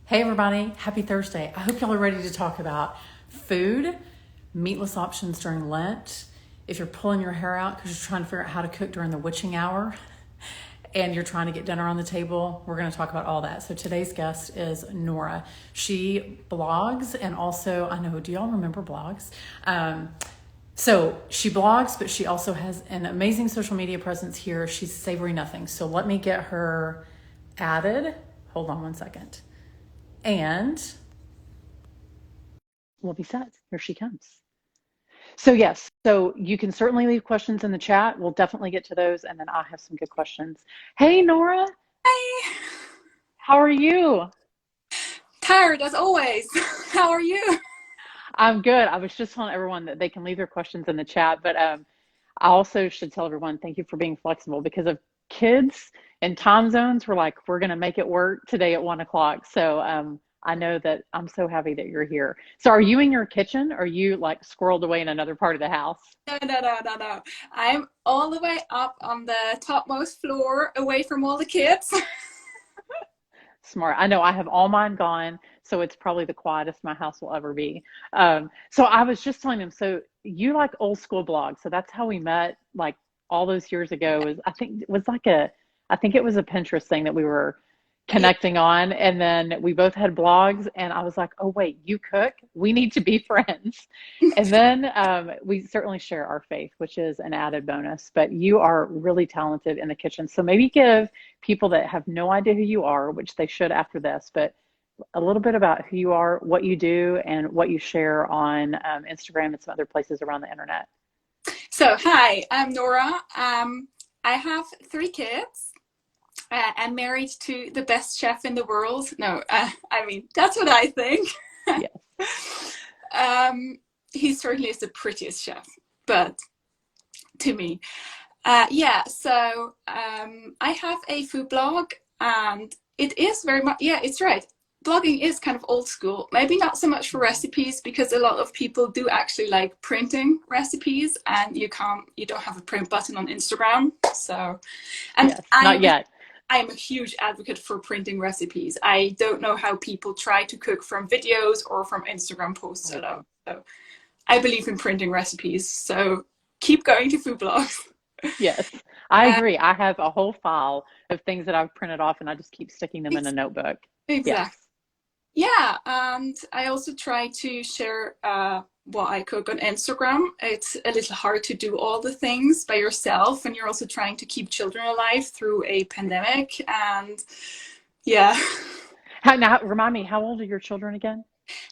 Hey everybody, happy Thursday. I hope y'all are ready to talk about food, meatless options during Lent. If you're pulling your hair out because you're trying to figure out how to cook during the witching hour and you're trying to get dinner on the table, we're going to talk about all that. So today's guest is Nora. She blogs and also, I know, do y'all remember blogs? So she blogs, but she also has an amazing social media presence here. She's Savory Nothings. So let me get her added. Hold on one second. And we'll be set. Here she comes. So yes, so you can certainly leave questions in the chat. We'll definitely get to those, and then I have some good questions. Hey, Nora, Hi. how are you? Tired as always. How are you? I'm good. I was just telling everyone that they can leave their questions in the chat, but I also should tell everyone thank you for being flexible because of kids and time zones. We're like, we're going to make it work today at 1 o'clock. So I know that I'm so happy that you're here. So are you in your kitchen? Or are you like squirreled away in another part of the house? No. I'm all the way up on the topmost floor away from all the kids. Smart. I know I have all mine gone, so it's probably the quietest my house will ever be. So I was just telling them, so you like old school blogs. So that's how we met like all those years ago is I think it was a Pinterest thing that we were Yeah. connecting on. And then we both had blogs and I was like, oh wait, you cook? We need to be friends. And then we certainly share our faith, which is an added bonus, but you are really talented in the kitchen. So maybe give people that have no idea who you are, which they should after this, but a little bit about who you are, what you do, and what you share on Instagram and some other places around the internet. So, hi, I'm Nora. I have 3 kids. I'm married to the best chef in the world. No, I mean, that's what I think. Yes. He certainly is the prettiest chef, but to me. Yeah, so I have a food blog, and it is very much, yeah, it's right. Blogging is kind of old school. Maybe not so much for recipes because a lot of people do actually like printing recipes, and you don't have a print button on Instagram. So, and Yes, not yet. I'm a huge advocate for printing recipes. I don't know how people try to cook from videos or from Instagram posts alone. So I believe in printing recipes. So keep going to food blogs. Yes, I agree. I have a whole file of things that I've printed off and I just keep sticking them in a notebook. Yes. Exactly. Yeah, and I also try to share what I cook on Instagram. It's a little hard to do all the things by yourself, and you're also trying to keep children alive through a pandemic. And yeah, Now, remind me, how old are your children again?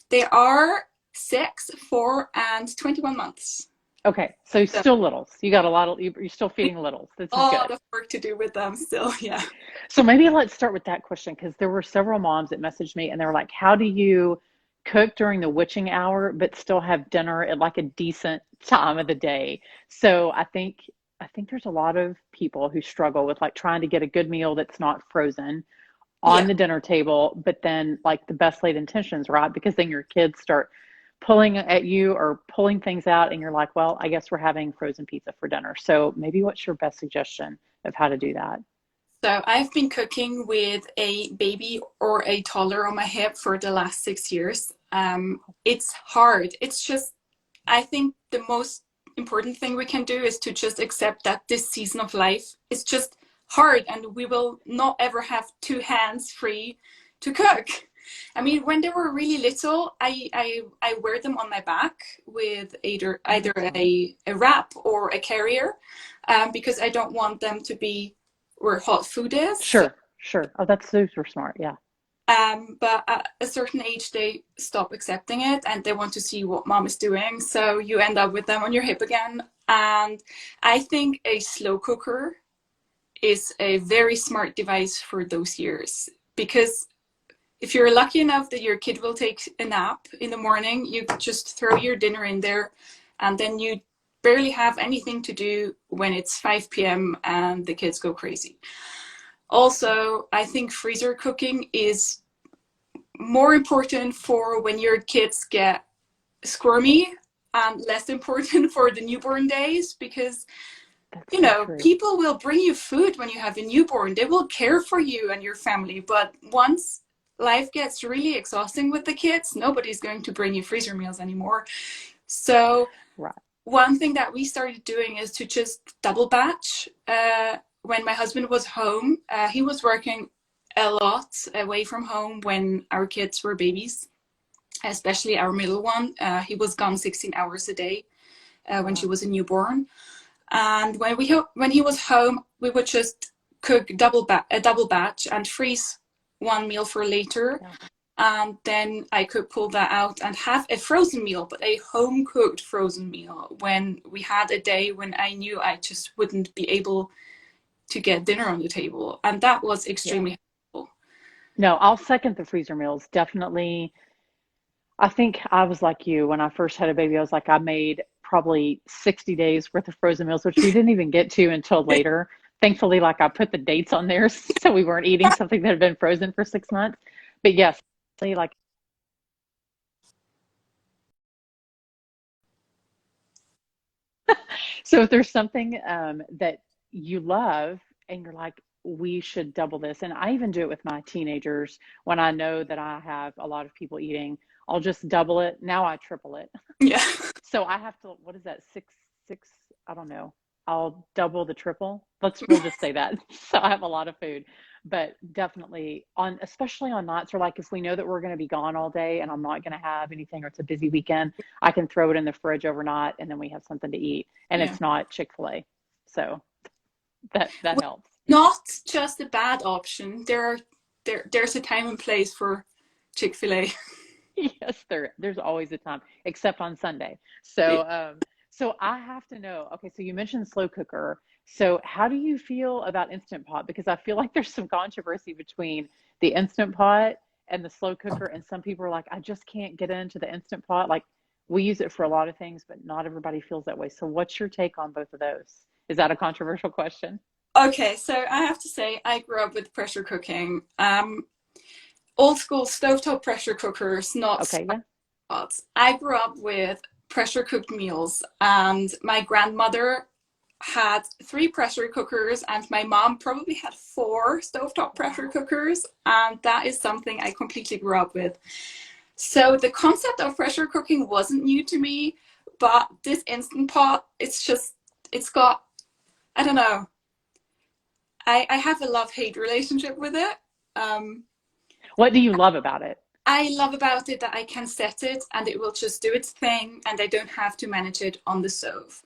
they are 6, 4, and 21 months. Okay, so So still littles. You got a lot of, you're still feeding littles. This a is lot good. of work to do with them still. Yeah. So maybe let's start with that question because there were several moms that messaged me and they were like, how do you cook during the witching hour but still have dinner at like a decent time of the day? So I think there's a lot of people who struggle with like trying to get a good meal that's not frozen on Yeah. the dinner table, but then like the best laid intentions, right? Because then your kids start pulling at you or pulling things out and you're like, well, I guess we're having frozen pizza for dinner. So maybe what's your best suggestion of how to do that? So I've been cooking with a baby or a toddler on my hip for the last 6 years. It's hard. It's just, I think the most important thing we can do is to just accept that this season of life is just hard and we will not ever have 2 hands free to cook. I mean, when they were really little, I wear them on my back with either a wrap or a carrier because I don't want them to be where hot food is. So, Sure, sure. Oh, that's super smart. Yeah. but at a certain age, they stop accepting it and they want to see what mom is doing. So you end up with them on your hip again. And I think a slow cooker is a very smart device for those years because if you're lucky enough that your kid will take a nap in the morning, you just throw your dinner in there and then you barely have anything to do when it's 5 p.m. and the kids go crazy. Also, I think freezer cooking is more important for when your kids get squirmy and less important for the newborn days because That's so true. people will bring you food when you have a newborn. They will care for you and your family. But once life gets really exhausting with the kids, nobody's going to bring you freezer meals anymore. So Right. one thing that we started doing is to just double batch. When my husband was home, he was working a lot away from home when our kids were babies, especially our middle one. He was gone 16 hours a day when she Wow. was a newborn. And when he was home, we would just cook a double batch and freeze one meal for later. Yeah. And then I could pull that out and have a frozen meal, but a home cooked frozen meal when we had a day when I knew I just wouldn't be able to get dinner on the table. And that was Yeah. extremely helpful. No, I'll second the freezer meals. Definitely. I think I was like you when I first had a baby. I was like, I made probably 60 days worth of frozen meals, which we didn't even get to until later. Thankfully, like I put the dates on there so we weren't eating something that had been frozen for 6 months. But yes, like so if there's something that you love and you're like, we should double this. And I even do it with my teenagers when I know that I have a lot of people eating. I'll just double it. Now I triple it. Yeah. So I have to, what is that, six, I don't know. I'll double the triple. We'll just say that. So I have a lot of food, but definitely on, especially on nights or like if we know that we're going to be gone all day and I'm not going to have anything or it's a busy weekend, I can throw it in the fridge overnight and then we have something to eat and Yeah. it's not Chick-fil-A. So that Well, helps. not just a bad option. There's a time and place for Chick-fil-A. Yes, there's always a time, except on Sunday. So I have to know, okay, so you mentioned slow cooker. So how do you feel about Instant Pot? Because I feel like there's some controversy between the Instant Pot and the slow cooker, and some people are like, I just can't get into the Instant Pot. Like we use it for a lot of things, but not everybody feels that way. So what's your take on both of those? Is that a controversial question? Okay, so I have to say I grew up with pressure cooking. Old school stovetop pressure cookers, not Okay, yeah. pots. I grew up with pressure cooked meals, and my grandmother had three pressure cookers, and my mom probably had four stovetop pressure Wow. cookers, and that is something I completely grew up with. So the concept of pressure cooking wasn't new to me, but this instant pot, it's got, I don't know, I have a love-hate relationship with it. Um, What do you love about it? I love about it that I can set it and it will just do its thing and I don't have to manage it on the stove.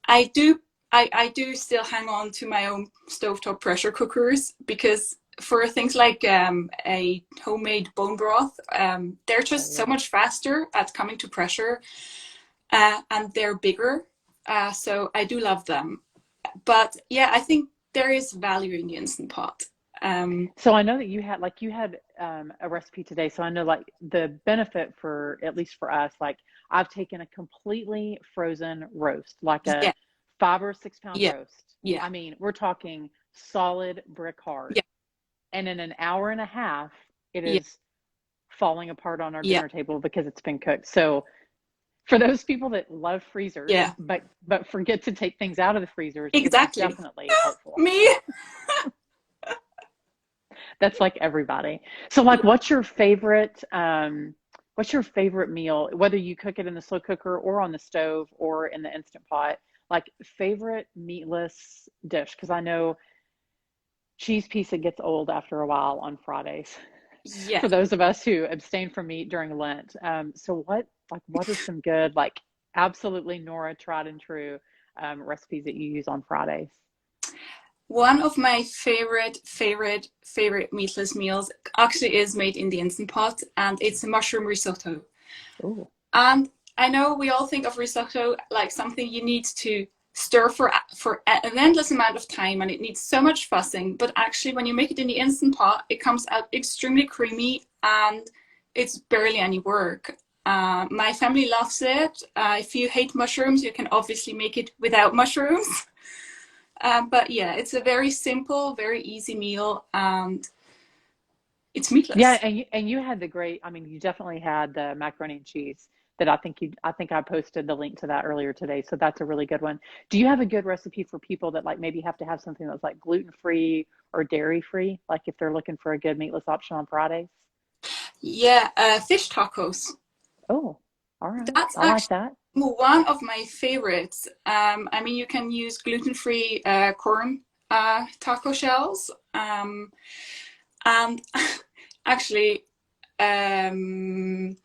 I do I do still hang on to my own stovetop pressure cookers because for things like a homemade bone broth, they're Oh, just so yeah. much faster at coming to pressure and they're bigger. So I do love them. But yeah, I think there is value in the Instant Pot. Um, So I know that you had a recipe today. So I know like the benefit for at least for us, like I've taken a completely frozen roast, like a yeah, 5 or 6 pound yeah, roast. yeah, I mean, we're talking solid brick hard. yeah, And in an hour and a half, it yeah, is falling apart on our yeah, dinner table because it's been cooked. So for those people that love freezers, yeah, but forget to take things out of the freezers, it's exactly. definitely helpful. Me? That's like everybody. So like what's your favorite meal, whether you cook it in the slow cooker or on the stove or in the Instant Pot, like favorite meatless dish? Because I know cheese pizza gets old after a while on Fridays Yeah. for those of us who abstain from meat during Lent. So what are some good, like absolutely Nora tried and true recipes that you use on Fridays? One of my favorite meatless meals actually is made in the Instant Pot, and it's a mushroom risotto. Oh, And I know we all think of risotto like something you need to stir for an endless amount of time, and it needs so much fussing. But actually, when you make it in the Instant Pot, it comes out extremely creamy, and it's barely any work. My family loves it. If you hate mushrooms, you can obviously make it without mushrooms. But yeah, it's a very simple, very easy meal, and it's yeah, meatless. and you had the great, I mean, you definitely had the macaroni and cheese that I think I posted the link to that earlier today. So that's a really good one. Do you have a good recipe for people that like maybe have to have something that's like gluten free or dairy free, like if they're looking for a good meatless option on Fridays? Yeah, fish tacos. Oh, all right. That's I like actually that. one of my favorites. I mean, you can use gluten-free corn taco shells. And actually, um,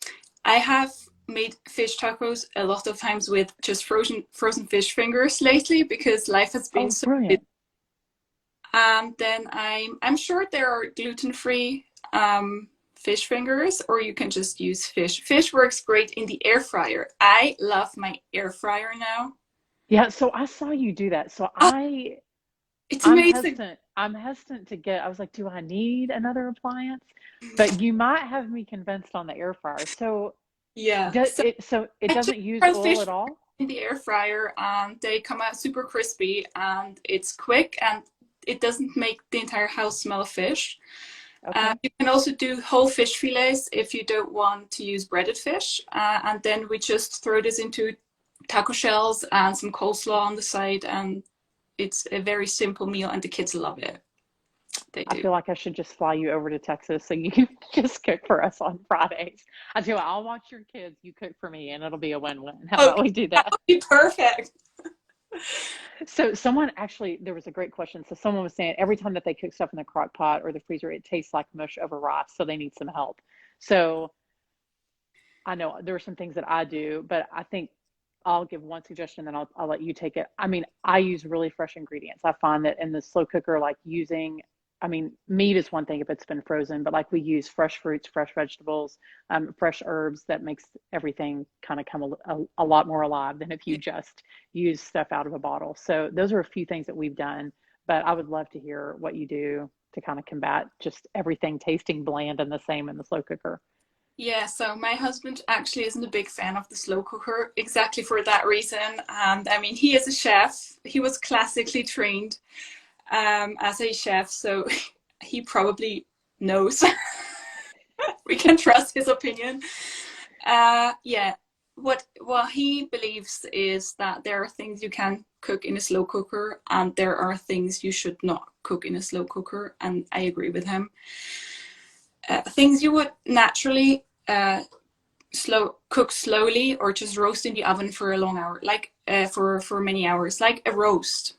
I have made fish tacos a lot of times with just frozen fish fingers lately because life has been Oh, so busy. brilliant. And then I'm sure there are gluten-free fish fingers, or you can just use fish. Fish works great in the air fryer. I love my air fryer now. Yeah, so I saw you do that. So Oh, I it's I'm amazing. hesitant. I'm hesitant to get, I was like, do I need another appliance? But you might have me convinced on the air fryer. So Yeah. so it I just doesn't use throw oil fish at all? in the air fryer and they come out super crispy and it's quick and it doesn't make the entire house smell of fish. Okay. You can also do whole fish fillets if you don't want to use breaded fish. And then we just throw this into taco shells and some coleslaw on the side. And it's a very simple meal and the kids love it. They I do. feel like I should just fly you over to Texas so you can just cook for us on Fridays. I tell you what, I'll watch your kids, you cook for me, and it'll be a win-win. How about Okay, we do that that? would be perfect. So someone actually, there was a great question. So someone was saying every time that they cook stuff in the crock pot or the freezer, it tastes like mush over rice, so they need some help. So I know there are some things that I do, but I think I'll give one suggestion, then I'll let you take it. I mean, I use really fresh ingredients. I find that in the slow cooker, like using, I mean, meat is one thing if it's been frozen, but like we use fresh fruits, fresh vegetables, fresh herbs that makes everything kind of come a lot more alive than if you just use stuff out of a bottle. So those are a few things that we've done, but I would love to hear what you do to kind of combat just everything tasting bland and the same in the slow cooker. Yeah, so my husband actually isn't a big fan of the slow cooker exactly for that reason. And I mean, he is a chef. He was classically trained as a chef, so he probably knows. We can trust his opinion. Yeah, what he believes is that there are things you can cook in a slow cooker, and there are things you should not cook in a slow cooker, and I agree with him. Things you would naturally cook slowly or just roast in the oven for a long hour, like for many hours, like a roast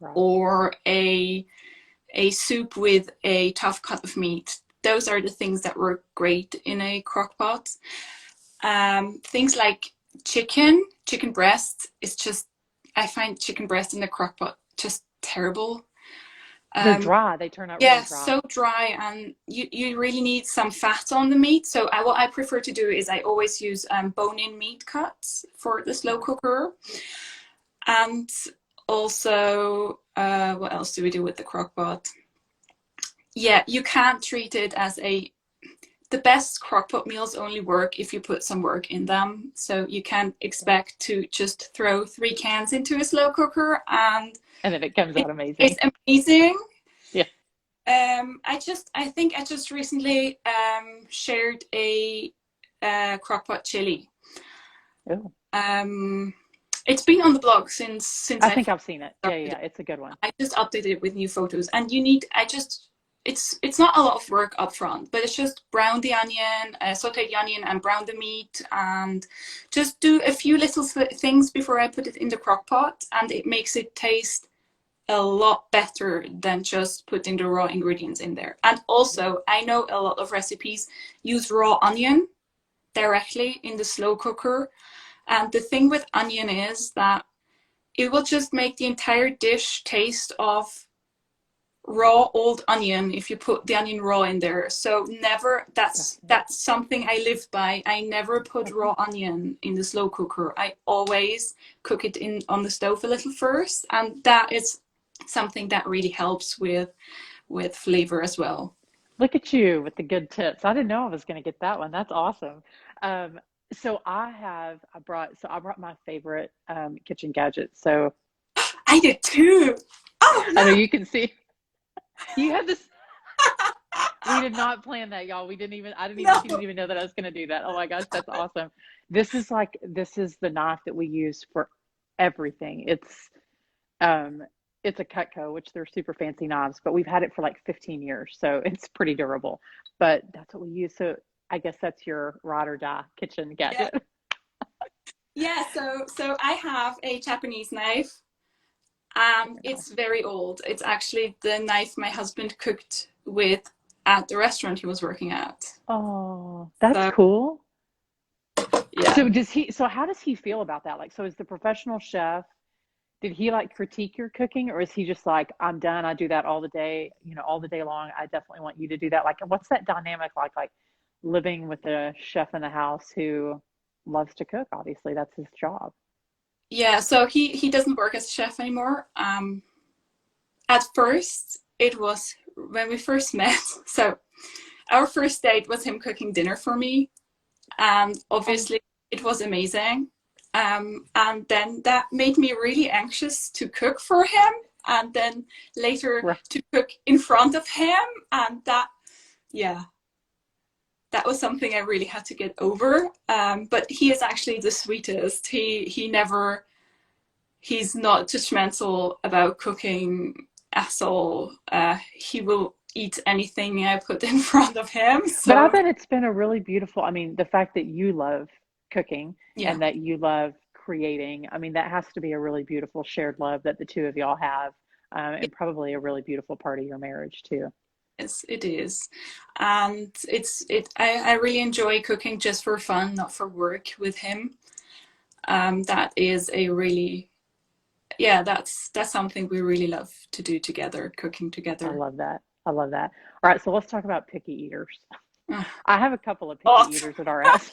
Right. or a soup with a tough cut of meat. Those are the things that work great in a crock pot. Things like chicken breast is just, I find chicken breast in the crock pot just terrible. They're Um, dry. They turn out really yeah, dry. so dry, and you really need some fat on the meat. So what I prefer to do is I always use bone-in meat cuts for the slow Right. cooker. And also, what else do we do with the crock pot? Yeah, you can't treat it as the best crockpot meals only work if you put some work in them. So you can't Yeah. expect to just throw 3 cans into a slow cooker and And then it comes it out amazing. tastes amazing. Yeah. I think I just recently shared a crockpot chili. Oh, Um, it's been on the blog since I I think I've seen it. Yeah, started. yeah, it's a good one. I just updated it with new photos, and it's not a lot of work up front, but it's just brown the onion, saute the onion, and brown the meat, and just do a few little things before I put it in the crock pot, and it makes it taste a lot better than just putting the raw ingredients in there. And also, I know a lot of recipes use raw onion directly in the slow cooker, and the thing with onion is that it will just make the entire dish taste of raw old onion if you put the onion raw in there. So never, Fascinating. that's something I live by. I never put Okay. raw onion in the slow cooker. I always cook it in on the stove a little first, and that is something that really helps with flavor as well. Look at you with the good tips. I didn't know I was going to get that one. That's awesome. Um, so I brought my favorite kitchen gadget. So I did too. Oh I know no. you can see you had this. We did not plan that, y'all. We didn't even, I didn't even, No. she didn't even know that I was going to do that. Oh my gosh, that's awesome. This is the knife that we use for everything. It's, um, it's a Cutco, which they're super fancy knives, but we've had it for like 15 years, so it's pretty durable. But that's what we use. So I guess that's your ride or die kitchen Yeah. gadget. Yeah, so I have a Japanese knife. Very nice. It's very old. It's actually the knife my husband cooked with at the restaurant he was working at. Oh, that's So cool. yeah. So how does he feel about that? Like, so as the professional chef, did he like critique your cooking, or is he just like, I'm done, I do that all the day, all the day long. I definitely want you to do that. Like, what's that dynamic like living with a chef in the house who loves to cook? Obviously, that's his job. Yeah, so he doesn't work as a chef anymore. At first, it was when we first met. So our first date was him cooking dinner for me, and Oh, obviously it was amazing. And then that made me really anxious to cook for him, and then later right. to cook in front of him, and yeah, that was something I really had to get over. But he is actually the sweetest. He's not judgmental about cooking at all. He will eat anything I put in front of him. But I So bet it's been a really beautiful, I mean, the fact that you love cooking yeah, and that you love creating, I mean, that has to be a really beautiful shared love that the two of y'all have, and probably a really beautiful part of your marriage too. yes, it is. And I really enjoy cooking just for fun, not for work with him. That is a really, yeah, that's something we really love to do together, cooking I together. love that. I love that. All right, so let's talk about picky eaters. Uh, I have a couple of picky Hot. eaters at our house.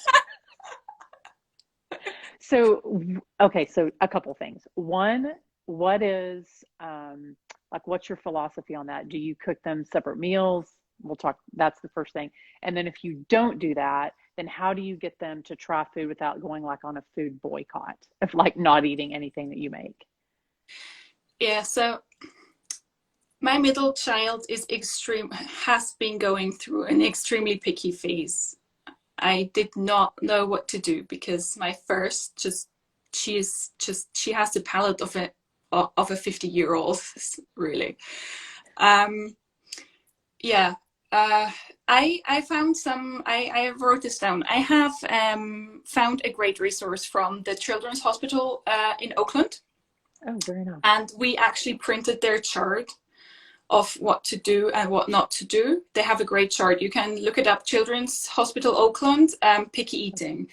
So, okay, so a couple things. One, what is like what's your philosophy on that? Do you cook them separate meals? We'll talk, that's the first thing. And then if you don't do that, then how do you get them to try food without going like on a food boycott of like not eating anything that you make? Yeah, so my middle child has been going through an extremely picky phase. I did not know what to do because my first she has the palate of a 50-year-old really. Um, yeah. Uh, I found I wrote this down. I have found a great resource from the Children's Hospital in Oakland, Oh, very nice. and we actually printed their chart of what to do and what not to do. They have a great chart. You can look it up, Children's Hospital Oakland, picky Okay. eating.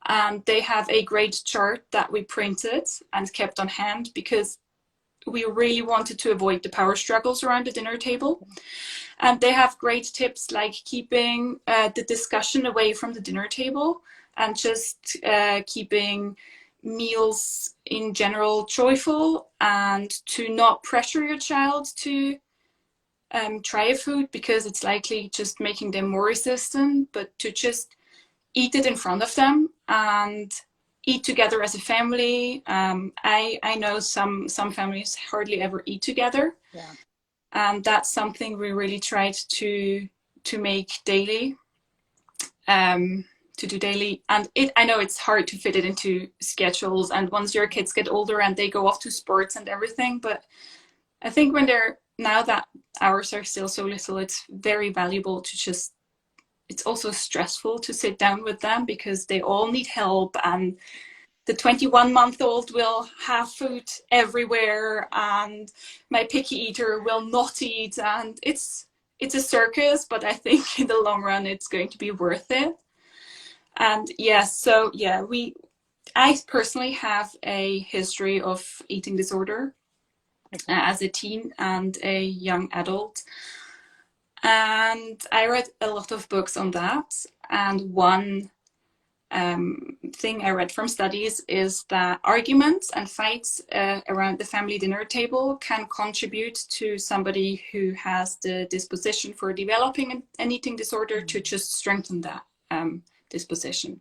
And they have a great chart that we printed and kept on hand because we really wanted to avoid the power struggles around the dinner table. And they have great tips like keeping the discussion away from the dinner table and just keeping meals in general joyful, and to not pressure your child to try a food because it's likely just making them more resistant, but to just eat it in front of them and eat together as a family. I know some families hardly ever eat together, Yeah. and that's something we really tried to make daily. Um, to do daily, and I know it's hard to fit it into schedules, and once your kids get older and they go off to sports and everything, but I think when they're now that hours are still so little, it's very valuable to just, it's also stressful to sit down with them because they all need help, and the 21-month-old will have food everywhere and my picky eater will not eat, and it's a circus, but I think in the long run it's going to be worth it. And yes, so yeah, I personally have a history of eating disorder Okay. as a teen and a young adult. And I read a lot of books on that. And one thing I read from studies is that arguments and fights around the family dinner table can contribute to somebody who has the disposition for developing an eating disorder to Mm. just strengthen that disposition.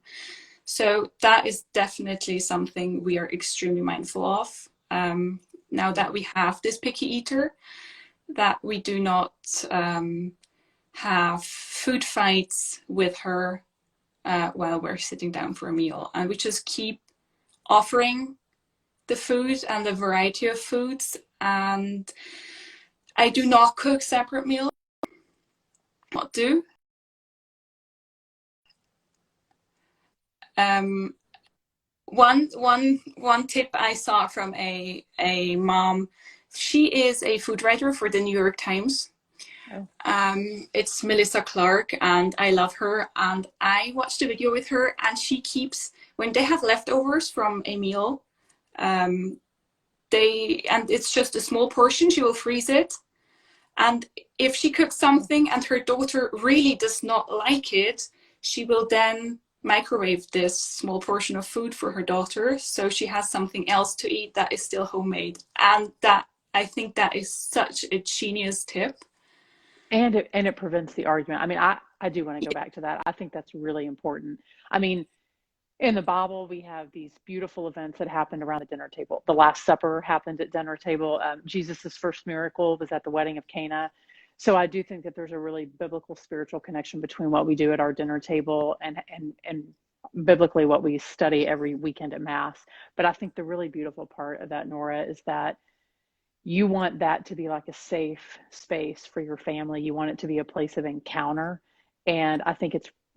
So that is definitely something we are extremely mindful of. Now Yeah. that we have this picky eater, that we do not have food fights with her while we're sitting down for a meal, and we just keep offering the food and the variety of foods. And I do not cook separate meals. What do? Um, one tip I saw from a mom. She is a food writer for the New York Times. Oh. It's Melissa Clark, and I love her. And I watched a video with her, and she keeps, when they have leftovers from a meal, and it's just a small portion, she will freeze it. And if she cooks something and her daughter really does not like it, she will then microwave this small portion of food for her daughter, so she has something else to eat that is still homemade. And that, I think that is such a genius tip. And it prevents the argument. I mean, I do want to go back to that. I think that's really important. I mean, in the Bible, we have these beautiful events that happened around the dinner table. The Last Supper happened at dinner table. Jesus's first miracle was at the wedding of Cana. So I do think that there's a really biblical spiritual connection between what we do at our dinner table and biblically what we study every weekend at Mass. But I think the really beautiful part of that, Nora, is that you want that to be like a safe space for your family. You want it to be a place of encounter. And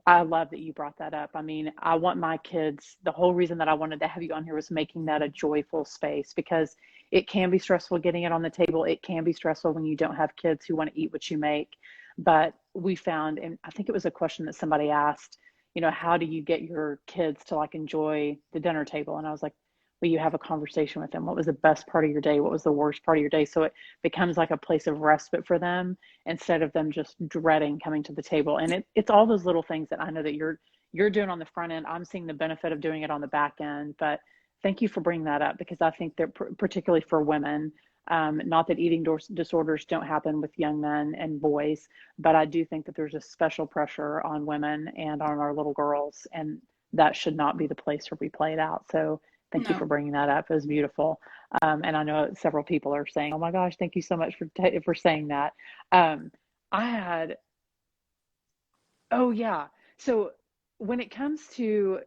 I love that you brought that up. I mean, I want my kids, the whole reason that I wanted to have you on here was making that a joyful space, because it can be stressful getting it on the table. It can be stressful when you don't have kids who want to eat what you make. But we found, and I think it was a question that somebody asked, how do you get your kids to like enjoy the dinner table? And I was like, well, you have a conversation with them. What was the best part of your day? What was the worst part of your day? So it becomes like a place of respite for them instead of them just dreading coming to the table. And it's all those little things that I know that you're doing on the front end. I'm seeing the benefit of doing it on the back end. But thank you for bringing that up, because I think that particularly for women, not that eating disorders don't happen with young men and boys, but I do think that there's a special pressure on women and on our little girls, and that should not be the place where we play it out. So thank you for bringing that up. It was beautiful. And I know several people are saying, oh my gosh, thank you so much for saying that. Oh yeah. So when it comes to,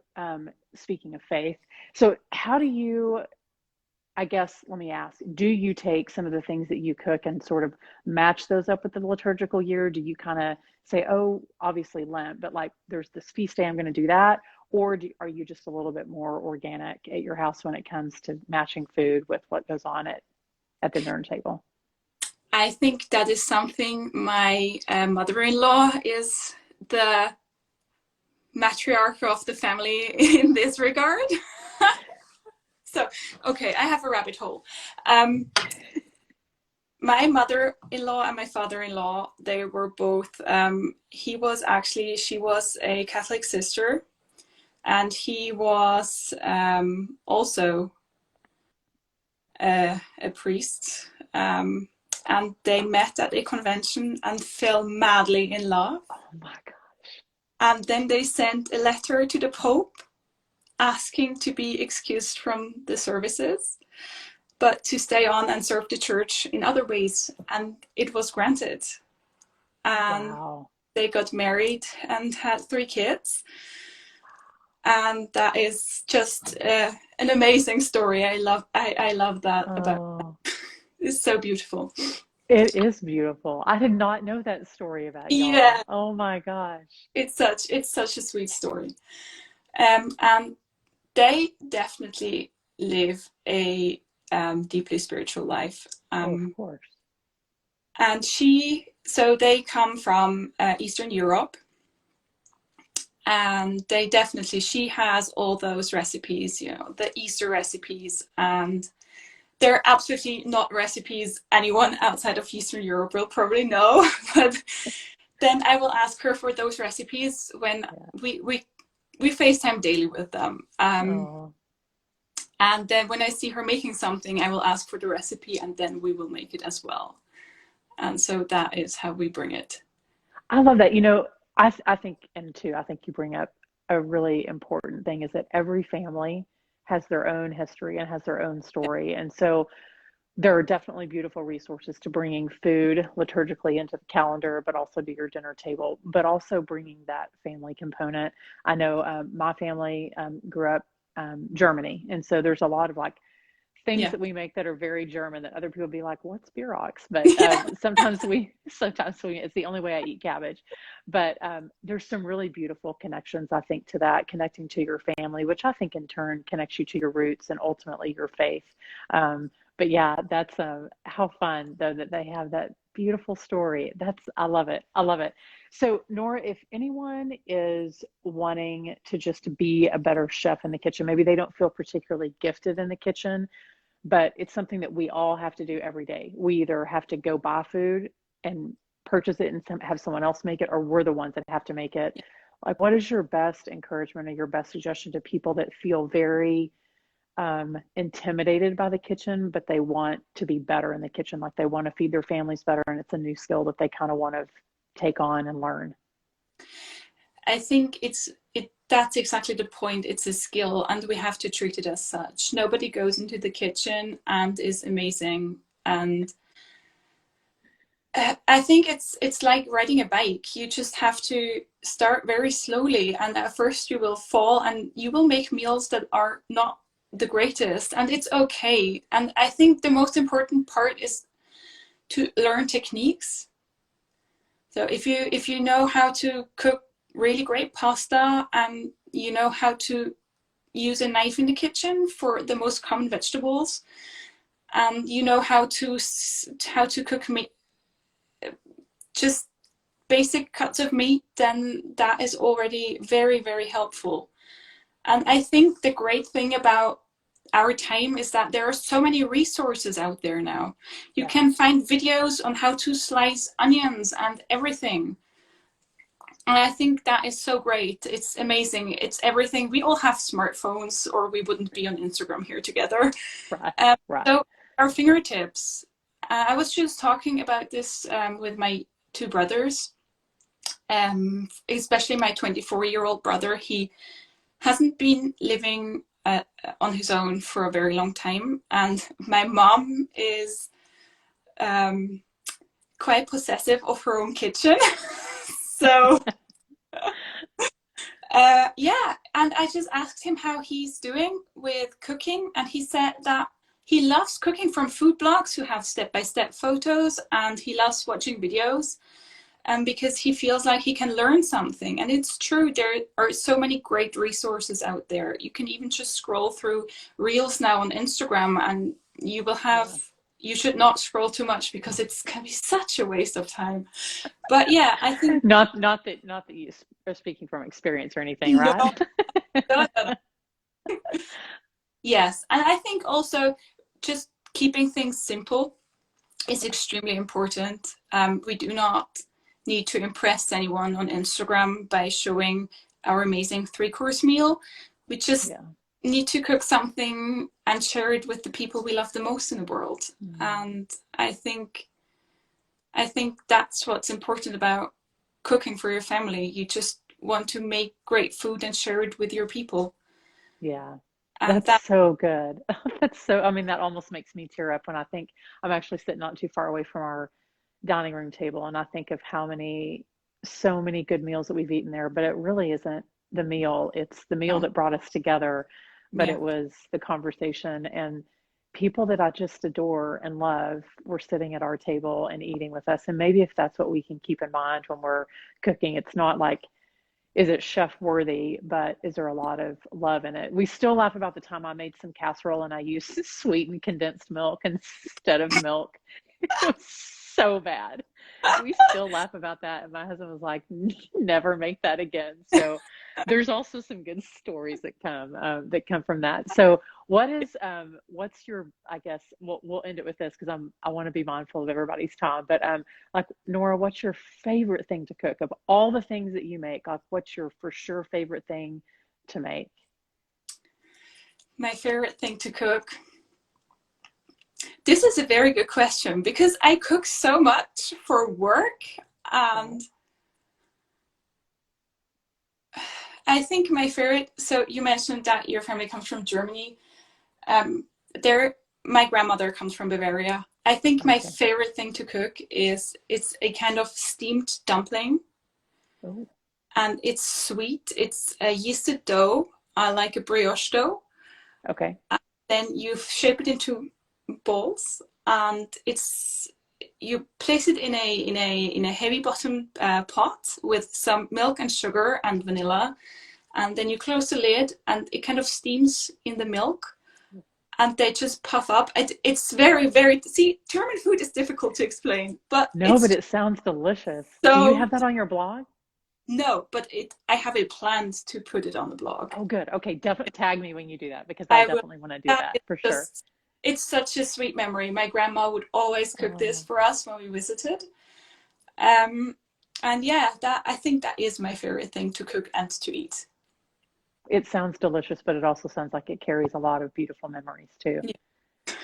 speaking of faith, so how do you, I guess, let me ask, do you take some of the things that you cook and sort of match those up with the liturgical year? Do you kind of say, oh, obviously Lent, but like there's this feast day, I'm going to do that? Or are you just a little bit more organic at your house when it comes to matching food with what goes on at the dinner table? I think that is something my mother-in-law is the matriarch of the family in this regard. So, okay, I have a rabbit hole. My mother-in-law and my father-in-law, they were both, she was a Catholic sister, and he was also a priest. And they met at a convention and fell madly in love. Oh my gosh. And then they sent a letter to the Pope asking to be excused from the services, but to stay on and serve the church in other ways. And it was granted. And wow. They got married and had 3 kids. And that is just an amazing story. I love that about it. It's so beautiful. It is beautiful. I did not know that story about y'all. Yeah. Oh my gosh. It's such a sweet story. And they definitely live a deeply spiritual life. Of course. And so they come from Eastern Europe. And she has all those recipes, the Easter recipes, and they're absolutely not recipes anyone outside of Eastern Europe will probably know, but then I will ask her for those recipes when we FaceTime daily with them. And then when I see her making something, I will ask for the recipe, and then we will make it as well. And so that is how we bring it. I love that. I think you bring up a really important thing, is that every family has their own history and has their own story. And so there are definitely beautiful resources to bringing food liturgically into the calendar, but also to your dinner table, but also bringing that family component. I know my family grew up Germany. And so there's a lot of like things Yeah. that we make that are very German that other people be like, what's Bierox? But Yeah. sometimes it's the only way I eat cabbage. But there's some really beautiful connections, I think, to that, connecting to your family, which I think in turn connects you to your roots and ultimately your faith. But yeah, that's how fun though that they have that beautiful story. I love it. I love it. So Nora, if anyone is wanting to just be a better chef in the kitchen, maybe they don't feel particularly gifted in the kitchen, but it's something that we all have to do every day. We either have to go buy food and purchase it and have someone else make it, or we're the ones that have to make it. Like, what is your best encouragement or your best suggestion to people that feel very intimidated by the kitchen, but they want to be better in the kitchen? Like they want to feed their families better, and it's a new skill that they kind of want to take on and learn. I think that's exactly the point. It's a skill, and we have to treat it as such. Nobody goes into the kitchen and is amazing. And I think it's like riding a bike. You just have to start very slowly, and at first you will fall, and you will make meals that are not the greatest, and it's okay. And I think the most important part is to learn techniques. So if you know how to cook really great pasta, and you know how to use a knife in the kitchen for the most common vegetables, and you know how to cook meat, just basic cuts of meat, then that is already very, very helpful. And I think the great thing about our time is that there are so many resources out there now. You Yeah. can find videos on how to slice onions and everything. And I think that is so great. It's amazing. It's everything. We all have smartphones, or we wouldn't be on Instagram here together. Right. Right. So our fingertips. I was just talking about this with my two brothers, especially my 24-year-old brother. He hasn't been living on his own for a very long time, and my mom is quite possessive of her own kitchen. So yeah, and I just asked him how he's doing with cooking, and he said that he loves cooking from food blogs who have step-by-step photos, and he loves watching videos, because he feels like he can learn something. And it's true, there are so many great resources out there. You can even just scroll through reels now on Instagram, and you will have, you should not scroll too much because it's going to be such a waste of time. But yeah, I think not that you are speaking from experience or anything, no, right? no, no. Yes, and I think also just keeping things simple is extremely important. We do not need to impress anyone on Instagram by showing our amazing 3-course meal. We just need to cook something and share it with the people we love the most in the world. And I think that's what's important about cooking for your family. You just want to make great food and share it with your people. Yeah. And That's so good. That's so, I mean, that almost makes me tear up when I think I'm actually sitting not too far away from our dining room table, and I think of so many good meals that we've eaten there, but it really isn't the meal. It's the meal that brought us together, but yeah. it was the conversation, and people that I just adore and love were sitting at our table and eating with us. And maybe if that's what we can keep in mind when we're cooking, it's not like, is it chef worthy, but is there a lot of love in it? We still laugh about the time I made some casserole and I used sweetened condensed milk instead of milk. It was so bad. We still laugh about that. And my husband was like, never make that again. So there's also some good stories that come from that. So what's your, I guess we'll end it with this because I want to be mindful of everybody's time, but like, Nora, what's your favorite thing to cook of all the things that you make? Like, what's your for sure favorite thing to make? My favorite thing to cook. This is a very good question because I cook so much for work, and I think my favorite, so you mentioned that your family comes from Germany. My grandmother comes from Bavaria. I think my favorite thing to cook is it's a kind of steamed dumpling. Oh. And it's sweet. It's a yeasted dough, like a brioche dough. Okay. Then you shape it into balls, and you place it in a heavy bottom pot with some milk and sugar and vanilla, and then you close the lid, and it kind of steams in the milk, and they just puff up. It's very, very, see, German food is difficult to explain, but No, but it's it sounds delicious. Do you so have that on your blog? no, but I have a plan to put it on the blog. Oh, good. Okay, definitely tag me when you do that because I I will. definitely want to do That that is for sure. just, it's such a sweet memory. My grandma would always cook this Oh, for us when we visited. Um, and yeah, that I think that is my favorite thing to cook and to eat. it sounds delicious, but it also sounds like it carries a lot of beautiful memories too. Yeah.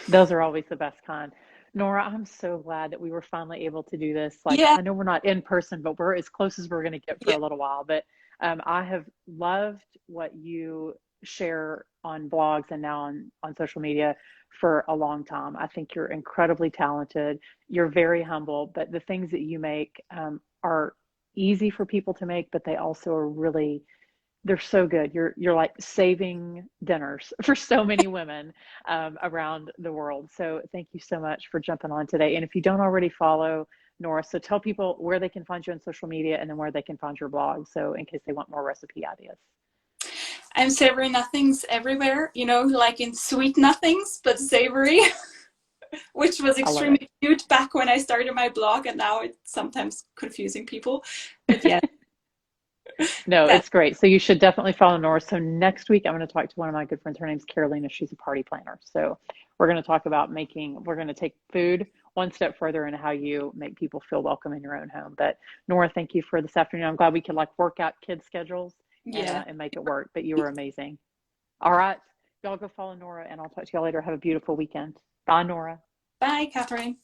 Those are always the best kind. Nora, I'm so glad that we were finally able to do this. Like, Yeah, I know we're not in person, but we're as close as we're going to get for yeah, a little while. But I have loved what you share on blogs and now on social media for a long time. I think you're incredibly talented. You're very humble, but the things that you make are easy for people to make, but they also are really they're so good. You're like saving dinners for so many women around the world. So thank you so much for jumping on today. And if you don't already follow Nora, so tell people where they can find you on social media and then where they can find your blog. So in case they want more recipe ideas. I'm Savory Nothings everywhere, like in sweet nothings, but savory, which was I love it. extremely cute back when I started my blog, and now it's sometimes confusing people. But yeah, No, that, it's great. So you should definitely follow Nora. So next week, I'm going to talk to one of my good friends. Her name's Carolina. She's a party planner. So we're going to talk about we're going to take food one step further into how you make people feel welcome in your own home. But Nora, thank you for this afternoon. I'm glad we could like work out kids' schedules yeah. and make it work. But you were amazing. All right. Y'all go follow Nora and I'll talk to y'all later. Have a beautiful weekend. Bye, Nora. Bye, Kathryn.